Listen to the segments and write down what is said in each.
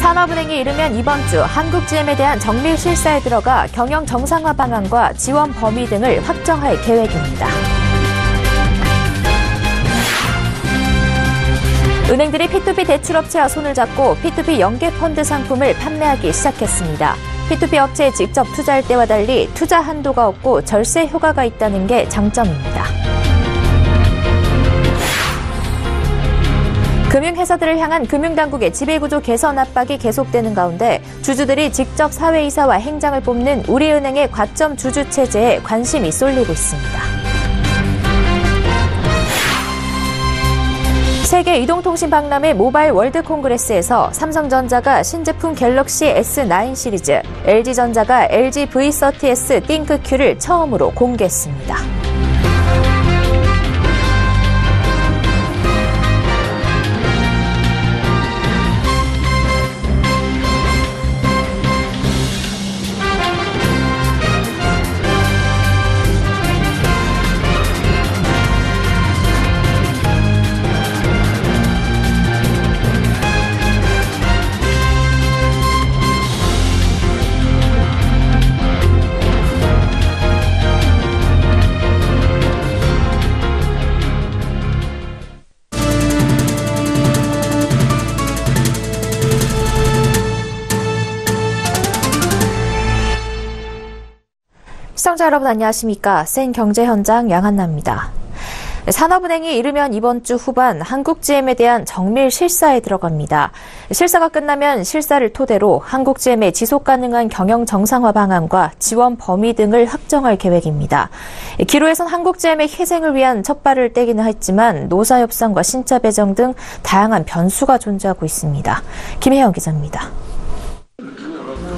산업은행이 이르면 이번 주 한국GM에 대한 정밀 실사에 들어가 경영 정상화 방안과 지원 범위 등을 확정할 계획입니다. 은행들이 P2P 대출업체와 손을 잡고 P2P 연계펀드 상품을 판매하기 시작했습니다. P2P 업체에 직접 투자할 때와 달리 투자 한도가 없고 절세 효과가 있다는 게 장점입니다. 금융회사들을 향한 금융당국의 지배구조 개선 압박이 계속되는 가운데 주주들이 직접 사회이사와 행장을 뽑는 우리은행의 과점 주주 체제에 관심이 쏠리고 있습니다. 세계 이동통신 박람회 모바일 월드 콩그레스에서 삼성전자가 신제품 갤럭시 S9 시리즈, LG전자가 LG V30S 띵크Q를 처음으로 공개했습니다. 시청자 여러분 안녕하십니까? 센 경제 현장 양한나입니다. 산업은행이 이르면 이번 주 후반 한국GM에 대한 정밀 실사에 들어갑니다. 실사가 끝나면 실사를 토대로 한국GM의 지속가능한 경영 정상화 방안과 지원 범위 등을 확정할 계획입니다. 기로에선 한국GM의 희생을 위한 첫발을 떼기는 했지만 노사 협상과 신차 배정 등 다양한 변수가 존재하고 있습니다. 김혜영 기자입니다.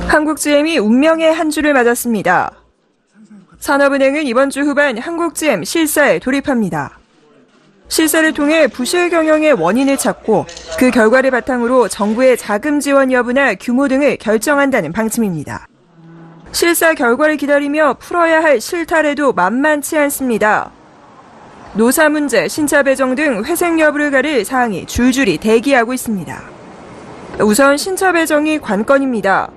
한국GM이 운명의 한 주를 맞았습니다. 산업은행은 이번 주 후반 한국GM 실사에 돌입합니다. 실사를 통해 부실 경영의 원인을 찾고 그 결과를 바탕으로 정부의 자금 지원 여부나 규모 등을 결정한다는 방침입니다. 실사 결과를 기다리며 풀어야 할 실타래도 만만치 않습니다. 노사 문제, 신차 배정 등 회생 여부를 가릴 사항이 줄줄이 대기하고 있습니다. 우선 신차 배정이 관건입니다.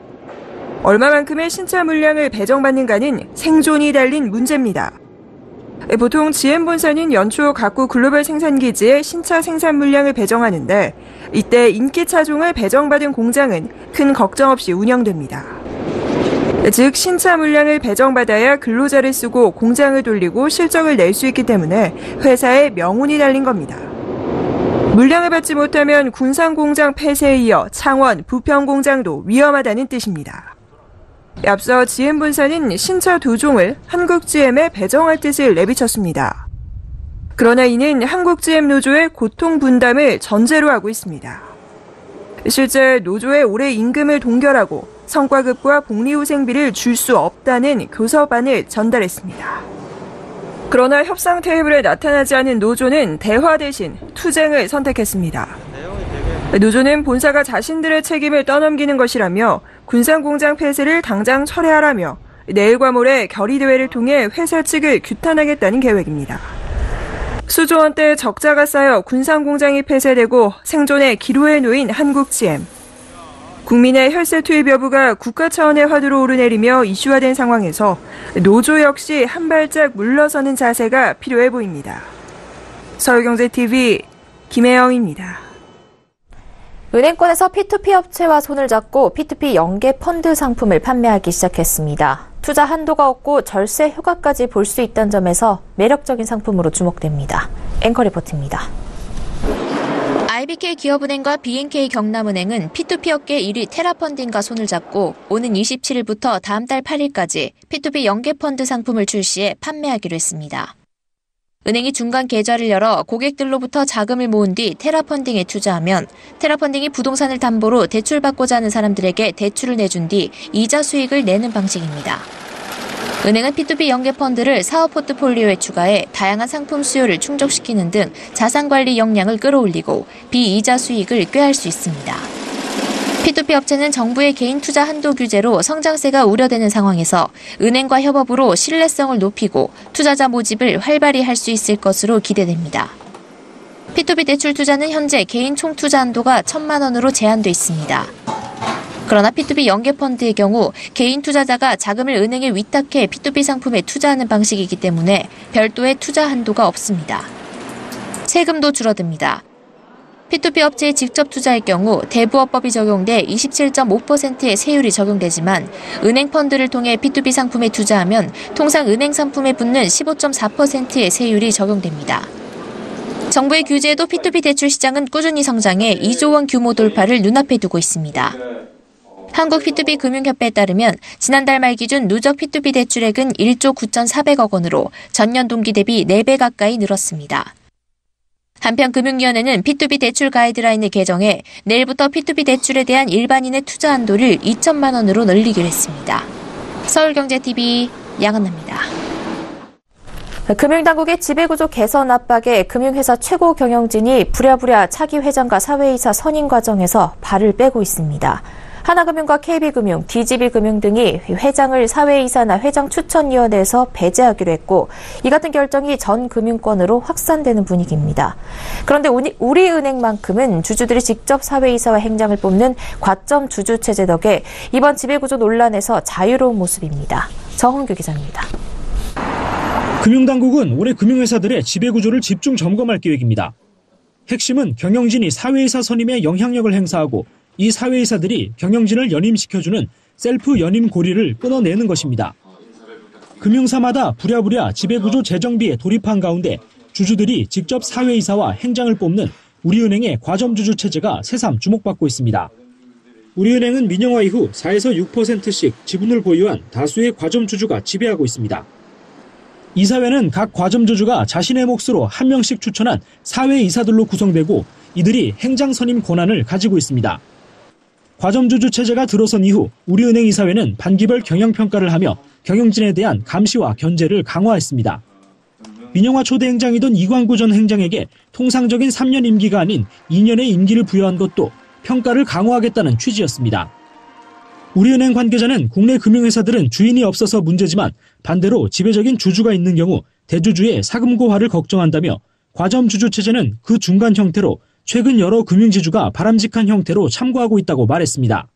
얼마만큼의 신차 물량을 배정받는가는 생존이 달린 문제입니다. 보통 GM본사는 연초 각국 글로벌 생산기지에 신차 생산 물량을 배정하는데 이때 인기 차종을 배정받은 공장은 큰 걱정 없이 운영됩니다. 즉 신차 물량을 배정받아야 근로자를 쓰고 공장을 돌리고 실적을 낼 수 있기 때문에 회사의 명운이 달린 겁니다. 물량을 받지 못하면 군산공장 폐쇄에 이어 창원, 부평공장도 위험하다는 뜻입니다. 앞서 GM본사는 신차 2종을 한국GM에 배정할 뜻을 내비쳤습니다. 그러나 이는 한국GM 노조의 고통 분담을 전제로 하고 있습니다. 실제 노조의 올해 임금을 동결하고 성과급과 복리후생비를 줄 수 없다는 교섭안을 전달했습니다. 그러나 협상 테이블에 나타나지 않은 노조는 대화 대신 투쟁을 선택했습니다. 노조는 본사가 자신들의 책임을 떠넘기는 것이라며 군산공장 폐쇄를 당장 철회하라며 내일과 모레 결의대회를 통해 회사 측을 규탄하겠다는 계획입니다. 수조 원대의 적자가 쌓여 군산공장이 폐쇄되고 생존의 기로에 놓인 한국GM. 국민의 혈세 투입 여부가 국가 차원의 화두로 오르내리며 이슈화된 상황에서 노조 역시 한 발짝 물러서는 자세가 필요해 보입니다. 서울경제TV 김혜영입니다. 은행권에서 P2P 업체와 손을 잡고 P2P 연계 펀드 상품을 판매하기 시작했습니다. 투자 한도가 없고 절세 효과까지 볼 수 있다는 점에서 매력적인 상품으로 주목됩니다. 앵커 리포트입니다. IBK 기업은행과 BNK 경남은행은 P2P 업계 1위 테라펀딩과 손을 잡고 오는 27일부터 다음 달 8일까지 P2P 연계 펀드 상품을 출시해 판매하기로 했습니다. 은행이 중간 계좌를 열어 고객들로부터 자금을 모은 뒤 테라펀딩에 투자하면 테라펀딩이 부동산을 담보로 대출받고자 하는 사람들에게 대출을 내준 뒤 이자 수익을 내는 방식입니다. 은행은 P2P 연계 펀드를 사업 포트폴리오에 추가해 다양한 상품 수요를 충족시키는 등 자산관리 역량을 끌어올리고 비이자 수익을 꾀할 수 있습니다. P2P 업체는 정부의 개인 투자 한도 규제로 성장세가 우려되는 상황에서 은행과 협업으로 신뢰성을 높이고 투자자 모집을 활발히 할 수 있을 것으로 기대됩니다. P2P 대출 투자는 현재 개인 총 투자 한도가 1,000만 원으로 제한돼 있습니다. 그러나 P2P 연계펀드의 경우 개인 투자자가 자금을 은행에 위탁해 P2P 상품에 투자하는 방식이기 때문에 별도의 투자 한도가 없습니다. 세금도 줄어듭니다. P2P 업체에 직접 투자할 경우 대부업법이 적용돼 27.5%의 세율이 적용되지만 은행 펀드를 통해 P2P 상품에 투자하면 통상 은행 상품에 붙는 15.4%의 세율이 적용됩니다. 정부의 규제에도 P2P 대출 시장은 꾸준히 성장해 2조 원 규모 돌파를 눈앞에 두고 있습니다. 한국 P2P 금융협회에 따르면 지난달 말 기준 누적 P2P 대출액은 1조 9,400억 원으로 전년 동기 대비 4배 가까이 늘었습니다. 한편 금융위원회는 P2P 대출 가이드라인을 개정해 내일부터 P2P 대출에 대한 일반인의 투자 한도를 2천만 원으로 늘리기로 했습니다. 서울경제TV 양은나입니다. 금융당국의 지배구조 개선 압박에 금융회사 최고 경영진이 부랴부랴 차기 회장과 사회이사 선임 과정에서 발을 빼고 있습니다. 하나금융과 KB금융, DGB금융 등이 회장을 사회이사나 회장 추천위원회에서 배제하기로 했고 이 같은 결정이 전 금융권으로 확산되는 분위기입니다. 그런데 우리은행만큼은 주주들이 직접 사회이사와 행장을 뽑는 과점 주주체제 덕에 이번 지배구조 논란에서 자유로운 모습입니다. 정은규 기자입니다. 금융당국은 올해 금융회사들의 지배구조를 집중 점검할 계획입니다. 핵심은 경영진이 사회이사 선임에 영향력을 행사하고 이 사회이사들이 경영진을 연임시켜주는 셀프 연임 고리를 끊어내는 것입니다. 금융사마다 부랴부랴 지배구조 재정비에 돌입한 가운데 주주들이 직접 사회이사와 행장을 뽑는 우리은행의 과점주주 체제가 새삼 주목받고 있습니다. 우리은행은 민영화 이후 4에서 6%씩 지분을 보유한 다수의 과점주주가 지배하고 있습니다. 이사회는 각 과점주주가 자신의 몫으로 한 명씩 추천한 사회이사들로 구성되고 이들이 행장 선임 권한을 가지고 있습니다. 과점주주 체제가 들어선 이후 우리은행 이사회는 반기별 경영평가를 하며 경영진에 대한 감시와 견제를 강화했습니다. 민영화 초대 행장이던 이광구 전 행장에게 통상적인 3년 임기가 아닌 2년의 임기를 부여한 것도 평가를 강화하겠다는 취지였습니다. 우리은행 관계자는 국내 금융회사들은 주인이 없어서 문제지만 반대로 지배적인 주주가 있는 경우 대주주의 사금고화를 걱정한다며 과점주주 체제는 그 중간 형태로 최근 여러 금융지주가 바람직한 형태로 참고하고 있다고 말했습니다.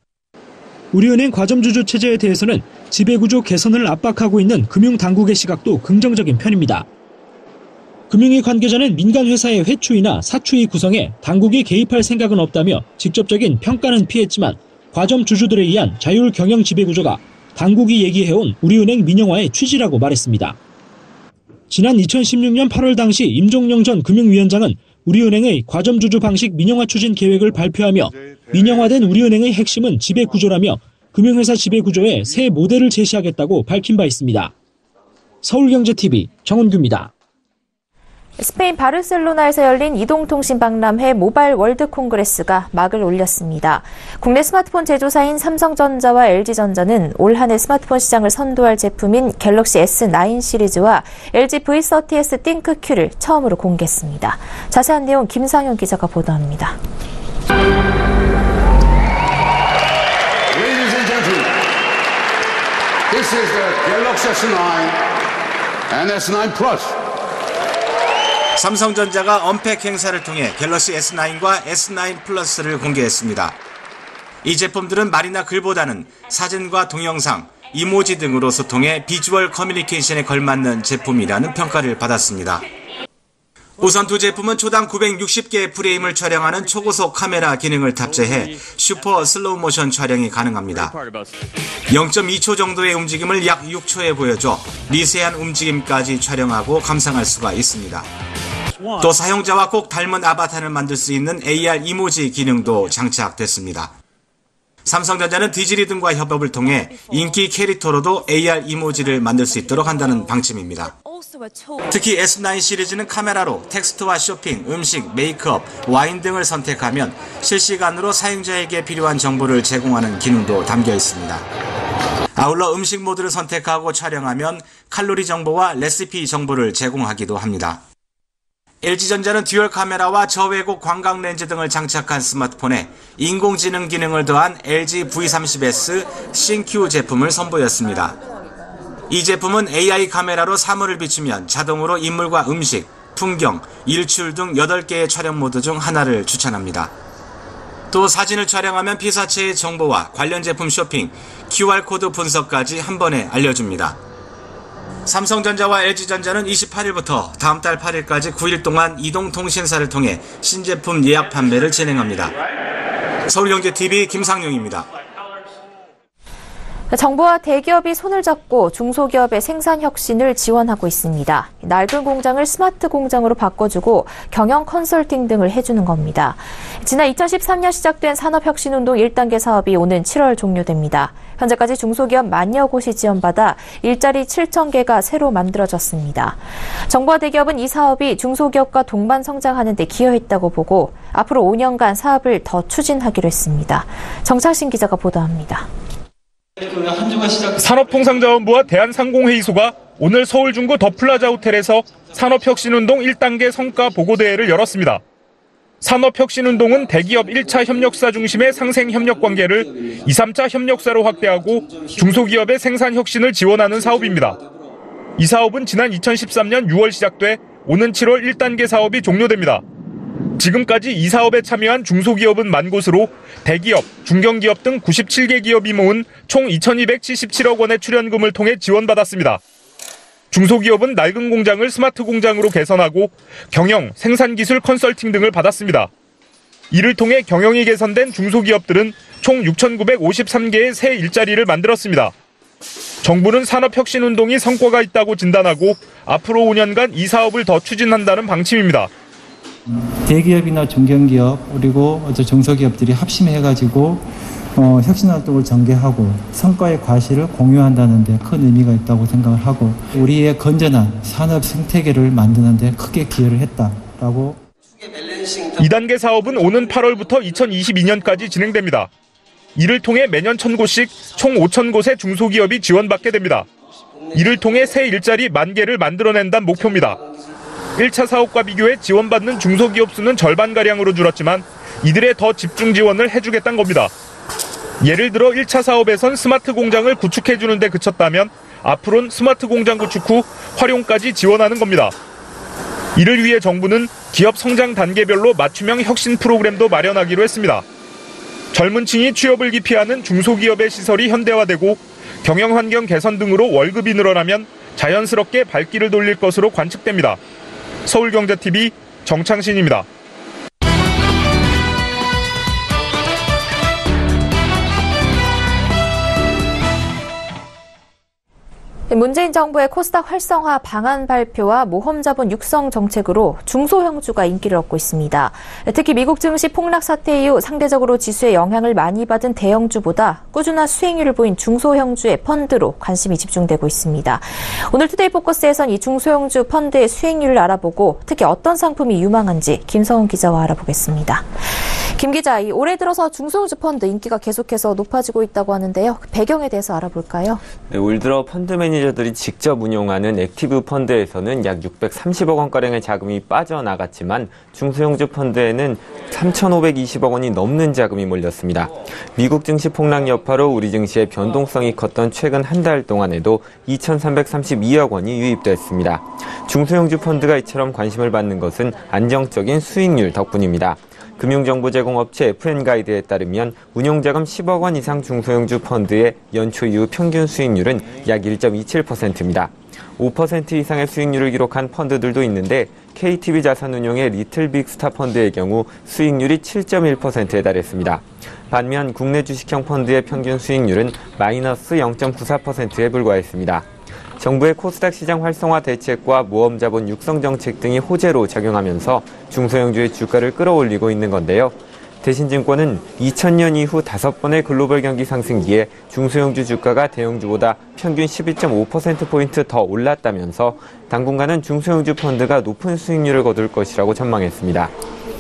우리은행 과점주주 체제에 대해서는 지배구조 개선을 압박하고 있는 금융당국의 시각도 긍정적인 편입니다. 금융위 관계자는 민간회사의 회추이나 사추이 구성에 당국이 개입할 생각은 없다며 직접적인 평가는 피했지만 과점주주들에 의한 자율 경영 지배구조가 당국이 얘기해온 우리은행 민영화의 취지라고 말했습니다. 지난 2016년 8월 당시 임종영 전 금융위원장은 우리은행의 과점주주 방식 민영화 추진 계획을 발표하며 민영화된 우리은행의 핵심은 지배구조라며 금융회사 지배구조의 새 모델을 제시하겠다고 밝힌 바 있습니다. 서울경제TV 정은규입니다. 스페인 바르셀로나에서 열린 이동통신 박람회 모바일 월드 콩그레스가 막을 올렸습니다. 국내 스마트폰 제조사인 삼성전자와 LG전자는 올 한 해 스마트폰 시장을 선도할 제품인 갤럭시 S9 시리즈와 LG V30s 띵크Q를 처음으로 공개했습니다. 자세한 내용 김상현 기자가 보도합니다. Ladies and gentlemen, this is the Galaxy S9 and S9 Plus. 삼성전자가 언팩 행사를 통해 갤럭시 S9과 S9 플러스를 공개했습니다. 이 제품들은 말이나 글보다는 사진과 동영상, 이모지 등으로 소통해 비주얼 커뮤니케이션에 걸맞는 제품이라는 평가를 받았습니다. 우선 두 제품은 초당 960개의 프레임을 촬영하는 초고속 카메라 기능을 탑재해 슈퍼 슬로우 모션 촬영이 가능합니다. 0.2초 정도의 움직임을 약 6초에 보여줘 미세한 움직임까지 촬영하고 감상할 수가 있습니다. 또 사용자와 꼭 닮은 아바타를 만들 수 있는 AR 이모지 기능도 장착됐습니다. 삼성전자는 디즈니 등과 협업을 통해 인기 캐릭터로도 AR 이모지를 만들 수 있도록 한다는 방침입니다. 특히 S9 시리즈는 카메라로 텍스트와 쇼핑, 음식, 메이크업, 와인 등을 선택하면 실시간으로 사용자에게 필요한 정보를 제공하는 기능도 담겨 있습니다. 아울러 음식 모드를 선택하고 촬영하면 칼로리 정보와 레시피 정보를 제공하기도 합니다. LG전자는 듀얼 카메라와 저왜곡 광각 렌즈 등을 장착한 스마트폰에 인공지능 기능을 더한 LG V30s 싱큐 제품을 선보였습니다. 이 제품은 AI 카메라로 사물을 비추면 자동으로 인물과 음식, 풍경, 일출 등 8개의 촬영 모드 중 하나를 추천합니다. 또 사진을 촬영하면 피사체의 정보와 관련 제품 쇼핑, QR코드 분석까지 한 번에 알려줍니다. 삼성전자와 LG전자는 28일부터 다음 달 8일까지 9일 동안 이동통신사를 통해 신제품 예약 판매를 진행합니다. 서울경제TV 김상용입니다. 정부와 대기업이 손을 잡고 중소기업의 생산 혁신을 지원하고 있습니다. 낡은 공장을 스마트 공장으로 바꿔주고 경영 컨설팅 등을 해주는 겁니다. 지난 2013년 시작된 산업혁신운동 1단계 사업이 오는 7월 종료됩니다. 현재까지 중소기업 10,000여 곳이 지원받아 일자리 7,000개가 새로 만들어졌습니다. 정부와 대기업은 이 사업이 중소기업과 동반 성장하는 데 기여했다고 보고 앞으로 5년간 사업을 더 추진하기로 했습니다. 정창신 기자가 보도합니다. 산업통상자원부와 대한상공회의소가 오늘 서울 중구 더 플라자 호텔에서 산업혁신운동 1단계 성과 보고대회를 열었습니다. 산업혁신운동은 대기업 1차 협력사 중심의 상생협력 관계를 2, 3차 협력사로 확대하고 중소기업의 생산혁신을 지원하는 사업입니다. 이 사업은 지난 2013년 6월 시작돼 오는 7월 1단계 사업이 종료됩니다. 지금까지 이 사업에 참여한 중소기업은 10,000곳으로 대기업, 중견기업 등 97개 기업이 모은 총 2,277억 원의 출연금을 통해 지원받았습니다. 중소기업은 낡은 공장을 스마트 공장으로 개선하고 경영, 생산기술 컨설팅 등을 받았습니다. 이를 통해 경영이 개선된 중소기업들은 총 6,953개의 새 일자리를 만들었습니다. 정부는 산업혁신운동이 성과가 있다고 진단하고 앞으로 5년간 이 사업을 더 추진한다는 방침입니다. 대기업이나 중견기업 그리고 중소기업들이 합심해가지고 혁신활동을 전개하고 성과의 과실을 공유한다는 데 큰 의미가 있다고 생각을 하고 우리의 건전한 산업 생태계를 만드는 데 크게 기여를 했다라고. 2단계 사업은 오는 8월부터 2022년까지 진행됩니다. 이를 통해 매년 1,000곳씩 총 5,000곳의 중소기업이 지원받게 됩니다. 이를 통해 새 일자리 10,000개를 만들어낸다는 목표입니다. 1차 사업과 비교해 지원받는 중소기업 수는 절반가량으로 줄었지만 이들의 더 집중 지원을 해주겠다는 겁니다. 예를 들어 1차 사업에선 스마트 공장을 구축해주는 데 그쳤다면 앞으로는 스마트 공장 구축 후 활용까지 지원하는 겁니다. 이를 위해 정부는 기업 성장 단계별로 맞춤형 혁신 프로그램도 마련하기로 했습니다. 젊은 층이 취업을 기피하는 중소기업의 시설이 현대화되고 경영 환경 개선 등으로 월급이 늘어나면 자연스럽게 발길을 돌릴 것으로 관측됩니다. 서울경제TV 정창신입니다. 문재인 정부의 코스닥 활성화 방안 발표와 모험 자본 육성 정책으로 중소형주가 인기를 얻고 있습니다. 특히 미국 증시 폭락 사태 이후 상대적으로 지수에 영향을 많이 받은 대형주보다 꾸준한 수익률을 보인 중소형주의 펀드로 관심이 집중되고 있습니다. 오늘 투데이 포커스에선 이 중소형주 펀드의 수익률을 알아보고 특히 어떤 상품이 유망한지 김성훈 기자와 알아보겠습니다. 김 기자, 올해 들어서 중소형주 펀드 인기가 계속해서 높아지고 있다고 하는데요. 그 배경에 대해서 알아볼까요? 네, 올 들어 펀드 매니저들이 직접 운용하는 액티브 펀드에서는 약 630억 원가량의 자금이 빠져나갔지만 중소형주 펀드에는 3,520억 원이 넘는 자금이 몰렸습니다. 미국 증시 폭락 여파로 우리 증시의 변동성이 컸던 최근 한 달 동안에도 2,332억 원이 유입됐습니다. 중소형주 펀드가 이처럼 관심을 받는 것은 안정적인 수익률 덕분입니다. 금융정보제공업체 FN가이드에 따르면 운용자금 10억 원 이상 중소형주 펀드의 연초 이후 평균 수익률은 약 1.27%입니다. 5% 이상의 수익률을 기록한 펀드들도 있는데 KTB 자산운용의 리틀 빅스타 펀드의 경우 수익률이 7.1%에 달했습니다. 반면 국내 주식형 펀드의 평균 수익률은 마이너스 0.94%에 불과했습니다. 정부의 코스닥 시장 활성화 대책과 모험 자본 육성 정책 등이 호재로 작용하면서 중소형주의 주가를 끌어올리고 있는 건데요. 대신증권은 2000년 이후 5번의 글로벌 경기 상승기에 중소형주 주가가 대형주보다 평균 12.5%포인트 더 올랐다면서 당분간은 중소형주 펀드가 높은 수익률을 거둘 것이라고 전망했습니다.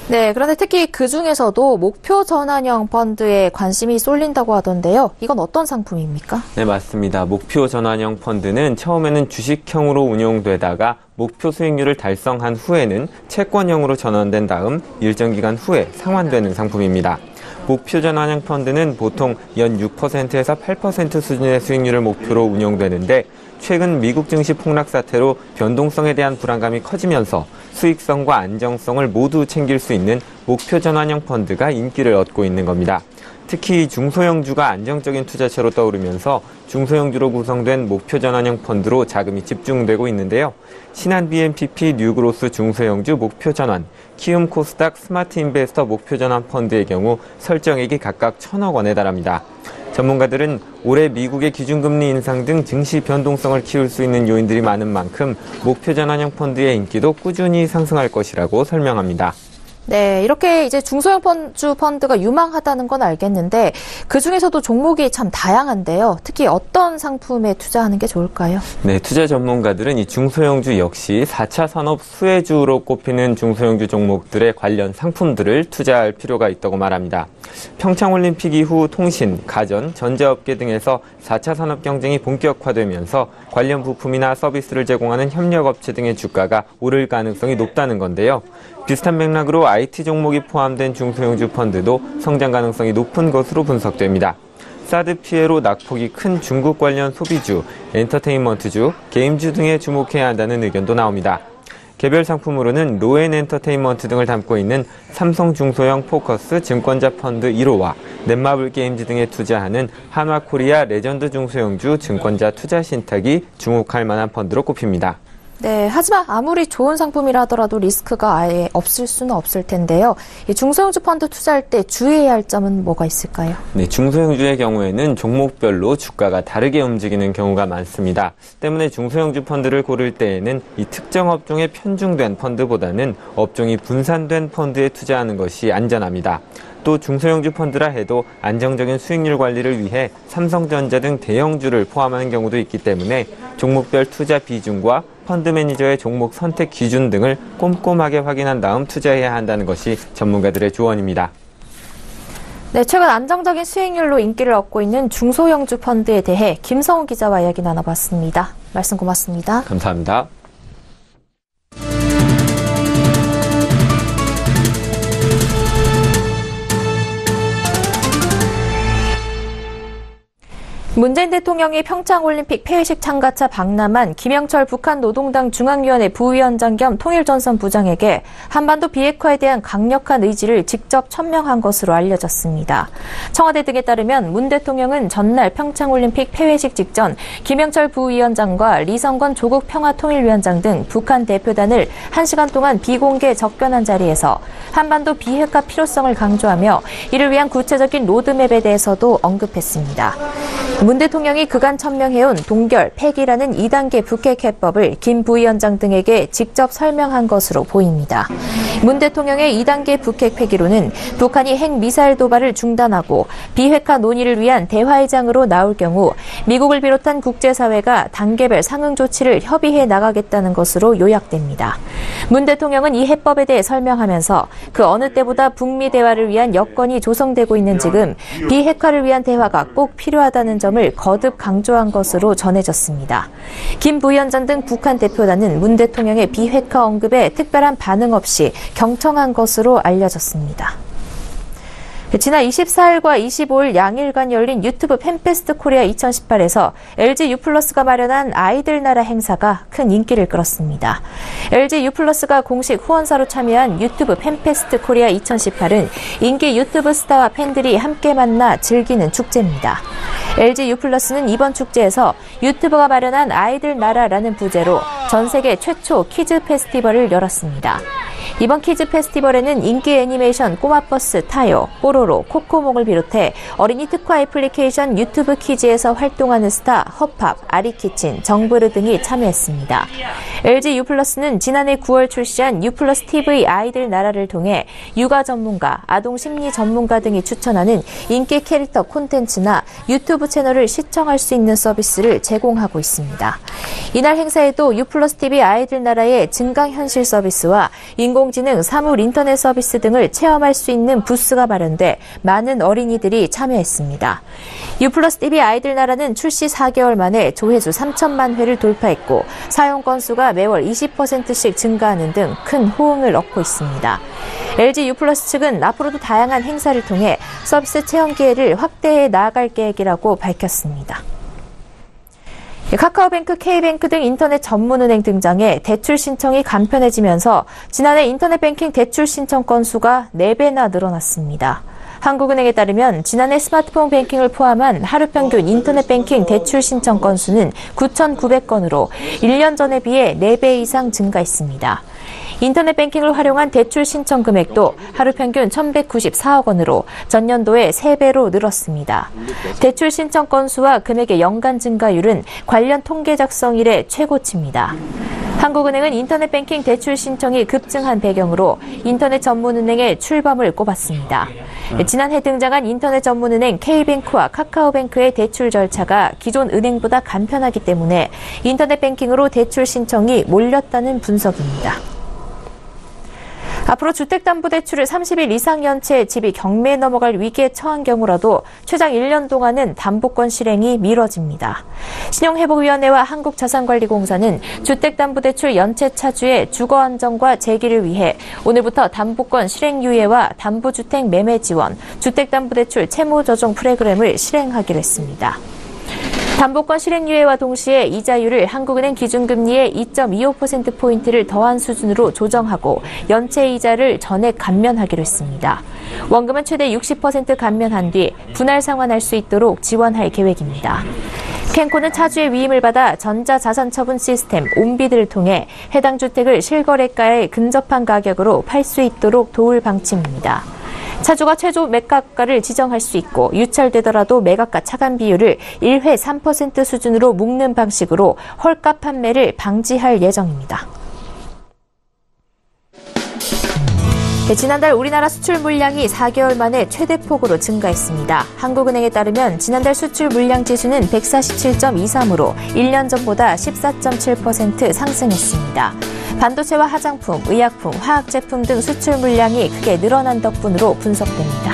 네, 그런데 특히 그중에서도 목표 전환형 펀드에 관심이 쏠린다고 하던데요. 이건 어떤 상품입니까? 네, 맞습니다. 목표 전환형 펀드는 처음에는 주식형으로 운용되다가 목표 수익률을 달성한 후에는 채권형으로 전환된 다음 일정 기간 후에 상환되는 상품입니다. 목표 전환형 펀드는 보통 연 6%에서 8% 수준의 수익률을 목표로 운용되는데 최근 미국 증시 폭락 사태로 변동성에 대한 불안감이 커지면서 수익성과 안정성을 모두 챙길 수 있는 목표 전환형 펀드가 인기를 얻고 있는 겁니다. 특히 중소형주가 안정적인 투자처로 떠오르면서 중소형주로 구성된 목표 전환형 펀드로 자금이 집중되고 있는데요. 신한 BNPP 뉴그로스 중소형주 목표 전환, 키움 코스닥 스마트 인베스터 목표 전환 펀드의 경우 설정액이 각각 1,000억 원에 달합니다. 전문가들은 올해 미국의 기준금리 인상 등 증시 변동성을 키울 수 있는 요인들이 많은 만큼 목표 전환형 펀드의 인기도 꾸준히 상승할 것이라고 설명합니다. 네, 이렇게 이제 중소형주 펀드가 유망하다는 건 알겠는데 그 중에서도 종목이 참 다양한데요. 특히 어떤 상품에 투자하는 게 좋을까요? 네, 투자 전문가들은 이 중소형주 역시 4차 산업 수혜주로 꼽히는 중소형주 종목들의 관련 상품들을 투자할 필요가 있다고 말합니다. 평창올림픽 이후 통신, 가전, 전자업계 등에서 4차 산업 경쟁이 본격화되면서 관련 부품이나 서비스를 제공하는 협력업체 등의 주가가 오를 가능성이 높다는 건데요. 비슷한 맥락으로 IT 종목이 포함된 중소형주 펀드도 성장 가능성이 높은 것으로 분석됩니다. 사드 피해로 낙폭이 큰 중국 관련 소비주, 엔터테인먼트주, 게임주 등에 주목해야 한다는 의견도 나옵니다. 개별 상품으로는 로엔 엔터테인먼트 등을 담고 있는 삼성 중소형 포커스 증권자 펀드 1호와 넷마블 게임즈 등에 투자하는 한화코리아 레전드 중소형주 증권자 투자 신탁이 주목할 만한 펀드로 꼽힙니다. 네, 하지만 아무리 좋은 상품이라 하더라도 리스크가 아예 없을 수는 없을 텐데요. 이 중소형주 펀드 투자할 때 주의해야 할 점은 뭐가 있을까요? 네, 중소형주의 경우에는 종목별로 주가가 다르게 움직이는 경우가 많습니다. 때문에 중소형주 펀드를 고를 때에는 이 특정 업종에 편중된 펀드보다는 업종이 분산된 펀드에 투자하는 것이 안전합니다. 또 중소형주 펀드라 해도 안정적인 수익률 관리를 위해 삼성전자 등 대형주를 포함하는 경우도 있기 때문에 종목별 투자 비중과 펀드 매니저의 종목 선택 기준 등을 꼼꼼하게 확인한 다음 투자해야 한다는 것이 전문가들의 조언입니다. 네, 최근 안정적인 수익률로 인기를 얻고 있는 중소형주 펀드에 대해 김성훈 기자와 이야기 나눠봤습니다. 말씀 고맙습니다. 감사합니다. 문재인 대통령이 평창올림픽 폐회식 참가차 박람한 김영철 북한 노동당 중앙위원회 부위원장 겸 통일전선 부장에게 한반도 비핵화에 대한 강력한 의지를 직접 천명한 것으로 알려졌습니다. 청와대 등에 따르면 문 대통령은 전날 평창올림픽 폐회식 직전 김영철 부위원장과 리성건 조국평화통일위원장 등 북한 대표단을 1시간 동안 비공개 접견한 자리에서 한반도 비핵화 필요성을 강조하며 이를 위한 구체적인 로드맵에 대해서도 언급했습니다. 문 대통령이 그간 천명해온 동결, 폐기라는 2단계 북핵 해법을 김 부위원장 등에게 직접 설명한 것으로 보입니다. 문 대통령의 2단계 북핵 폐기로는 북한이 핵미사일 도발을 중단하고 비핵화 논의를 위한 대화의장으로 나올 경우 미국을 비롯한 국제사회가 단계별 상응 조치를 협의해 나가겠다는 것으로 요약됩니다. 문 대통령은 이 해법에 대해 설명하면서 그 어느 때보다 북미 대화를 위한 여건이 조성되고 있는 지금 비핵화를 위한 대화가 꼭 필요하다는 점을 거듭 강조한 것으로 전해졌습니다. 김 부위원장 등 북한 대표단은 문 대통령의 비핵화 언급에 특별한 반응 없이 경청한 것으로 알려졌습니다. 지난 24일과 25일 양일간 열린 유튜브 팬페스트 코리아 2018에서 LG U+가 마련한 아이들 나라 행사가 큰 인기를 끌었습니다. LG U+가 공식 후원사로 참여한 유튜브 팬페스트 코리아 2018은 인기 유튜브 스타와 팬들이 함께 만나 즐기는 축제입니다. LG U+는 이번 축제에서 유튜브가 마련한 아이들 나라라는 부제로 전 세계 최초 키즈 페스티벌을 열었습니다. 이번 키즈 페스티벌에는 인기 애니메이션 꼬마버스 타요, 뽀로로, 코코몽을 비롯해 어린이 특화 애플리케이션 유튜브 키즈에서 활동하는 스타 허팝, 아리키친, 정브르 등이 참여했습니다. LG U+는 지난해 9월 출시한 U+ TV 아이들 나라를 통해 육아 전문가, 아동 심리 전문가 등이 추천하는 인기 캐릭터 콘텐츠나 유튜브 채널을 시청할 수 있는 서비스를 제공하고 있습니다. 이날 행사에도 U+ TV 아이들 나라의 증강현실 서비스와 인공 인공지능, 사물 인터넷 서비스 등을 체험할 수 있는 부스가 마련돼 많은 어린이들이 참여했습니다. U+TV 아이들 나라는 출시 4개월 만에 조회수 3천만 회를 돌파했고 사용 건수가 매월 20%씩 증가하는 등 큰 호응을 얻고 있습니다. LG U+ 측은 앞으로도 다양한 행사를 통해 서비스 체험 기회를 확대해 나아갈 계획이라고 밝혔습니다. 카카오뱅크, K뱅크 등 인터넷 전문은행 등장해 대출 신청이 간편해지면서 지난해 인터넷 뱅킹 대출 신청 건수가 4배나 늘어났습니다. 한국은행에 따르면 지난해 스마트폰 뱅킹을 포함한 하루 평균 인터넷 뱅킹 대출 신청 건수는 9,900건으로 1년 전에 비해 4배 이상 증가했습니다. 인터넷 뱅킹을 활용한 대출 신청 금액도 하루 평균 1,194억 원으로 전년도에 3배로 늘었습니다. 대출 신청 건수와 금액의 연간 증가율은 관련 통계 작성 이래 최고치입니다. 한국은행은 인터넷 뱅킹 대출 신청이 급증한 배경으로 인터넷 전문은행의 출범을 꼽았습니다. 지난해 등장한 인터넷 전문은행 K뱅크와 카카오뱅크의 대출 절차가 기존 은행보다 간편하기 때문에 인터넷 뱅킹으로 대출 신청이 몰렸다는 분석입니다. 앞으로 주택담보대출을 30일 이상 연체 집이 경매에 넘어갈 위기에 처한 경우라도 최장 1년 동안은 담보권 실행이 미뤄집니다. 신용회복위원회와 한국자산관리공사는 주택담보대출 연체 차주의 주거 안정과 재기를 위해 오늘부터 담보권 실행 유예와 담보주택 매매 지원, 주택담보대출 채무 조정 프로그램을 실행하기로 했습니다. 담보권 실행 유예와 동시에 이자율을 한국은행 기준금리의 2.25%포인트를 더한 수준으로 조정하고 연체 이자를 전액 감면하기로 했습니다. 원금은 최대 60% 감면한 뒤 분할 상환할 수 있도록 지원할 계획입니다. 캔코는 차주의 위임을 받아 전자자산처분 시스템 온비드를 통해 해당 주택을 실거래가에 근접한 가격으로 팔 수 있도록 도울 방침입니다. 차주가 최저 매각가를 지정할 수 있고 유찰되더라도 매각가 차감 비율을 1회 3% 수준으로 묶는 방식으로 헐가 판매를 방지할 예정입니다. 지난달 우리나라 수출 물량이 4개월 만에 최대폭으로 증가했습니다. 한국은행에 따르면 지난달 수출 물량 지수는 147.23으로 1년 전보다 14.7% 상승했습니다. 반도체와 화장품, 의약품, 화학제품 등 수출 물량이 크게 늘어난 덕분으로 분석됩니다.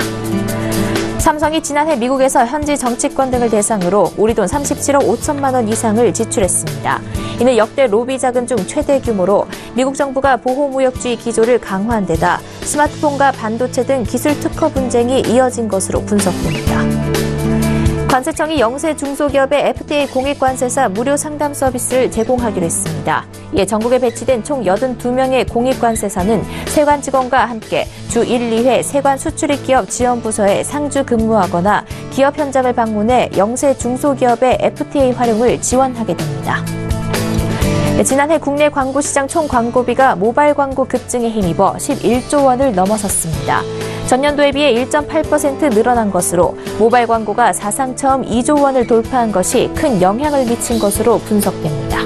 삼성이 지난해 미국에서 현지 정치권 등을 대상으로 우리 돈 37억 5천만 원 이상을 지출했습니다. 이는 역대 로비 자금 중 최대 규모로 미국 정부가 보호무역주의 기조를 강화한 데다 스마트폰과 반도체 등 기술 특허 분쟁이 이어진 것으로 분석됩니다. 관세청이 영세 중소기업의 FTA 공익관세사 무료 상담 서비스를 제공하기로 했습니다. 이에 전국에 배치된 총 82명의 공익관세사는 세관 직원과 함께 주 1, 2회 세관 수출입 기업 지원부서에 상주 근무하거나 기업 현장을 방문해 영세 중소기업의 FTA 활용을 지원하게 됩니다. 지난해 국내 광고시장 총 광고비가 모바일 광고 급증에 힘입어 11조 원을 넘어섰습니다. 전년도에 비해 1.8% 늘어난 것으로 모바일 광고가 사상 처음 2조 원을 돌파한 것이 큰 영향을 미친 것으로 분석됩니다.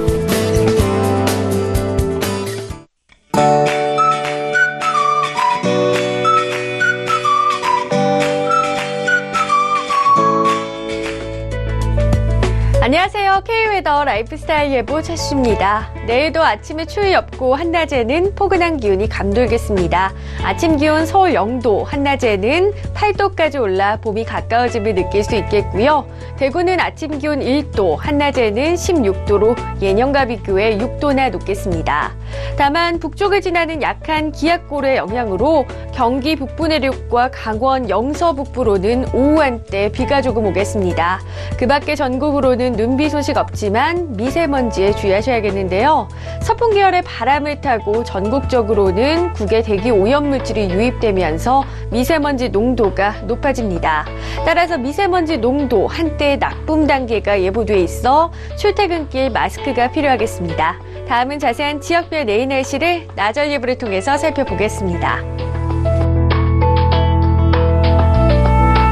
안녕하세요. K웨더 라이프스타일 예보 최수입니다. 내일도 아침에 추위 없고 한낮에는 포근한 기온이 감돌겠습니다. 아침 기온 서울 0도, 한낮에는 8도까지 올라 봄이 가까워짐을 느낄 수 있겠고요. 대구는 아침 기온 1도, 한낮에는 16도로 예년과 비교해 6도나 높겠습니다. 다만 북쪽을 지나는 약한 기압골의 영향으로 경기 북부 내륙과 강원 영서 북부로는 오후 한때 비가 조금 오겠습니다. 그 밖에 전국으로는 눈비 소식 없지만 미세먼지에 주의하셔야겠는데요. 서풍 계열의 바람을 타고 전국적으로는 국외 대기 오염물질이 유입되면서 미세먼지 농도가 높아집니다. 따라서 미세먼지 농도 한때 나쁨 단계가 예보돼 있어 출퇴근길 마스크가 필요하겠습니다. 다음은 자세한 지역별 내일 날씨를 나절 예보를 통해서 살펴보겠습니다.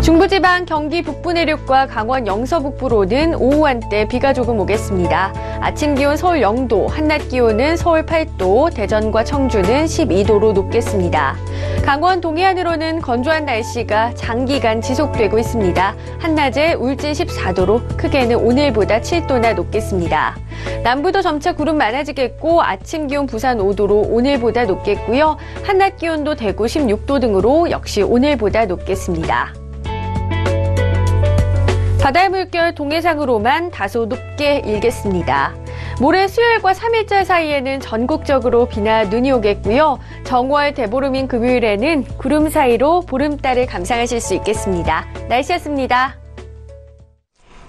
중부 중부지방 경기 북부 내륙과 강원 영서 북부로는 오후 한때 비가 조금 오겠습니다. 아침 기온 서울 0도, 한낮 기온은 서울 8도, 대전과 청주는 12도로 높겠습니다. 강원 동해안으로는 건조한 날씨가 장기간 지속되고 있습니다. 한낮에 울진 14도로 크게는 오늘보다 7도나 높겠습니다. 남부도 점차 구름 많아지겠고 아침 기온 부산 5도로 오늘보다 높겠고요. 한낮 기온도 대구 16도 등으로 역시 오늘보다 높겠습니다. 바다의 물결 동해상으로만 다소 높게 일겠습니다. 모레 수요일과 3일절 사이에는 전국적으로 비나 눈이 오겠고요. 정월 대보름인 금요일에는 구름 사이로 보름달을 감상하실 수 있겠습니다. 날씨였습니다.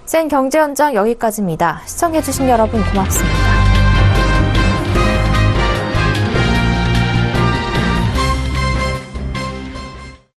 센 경제 현장 여기까지입니다. 시청해주신 여러분 고맙습니다.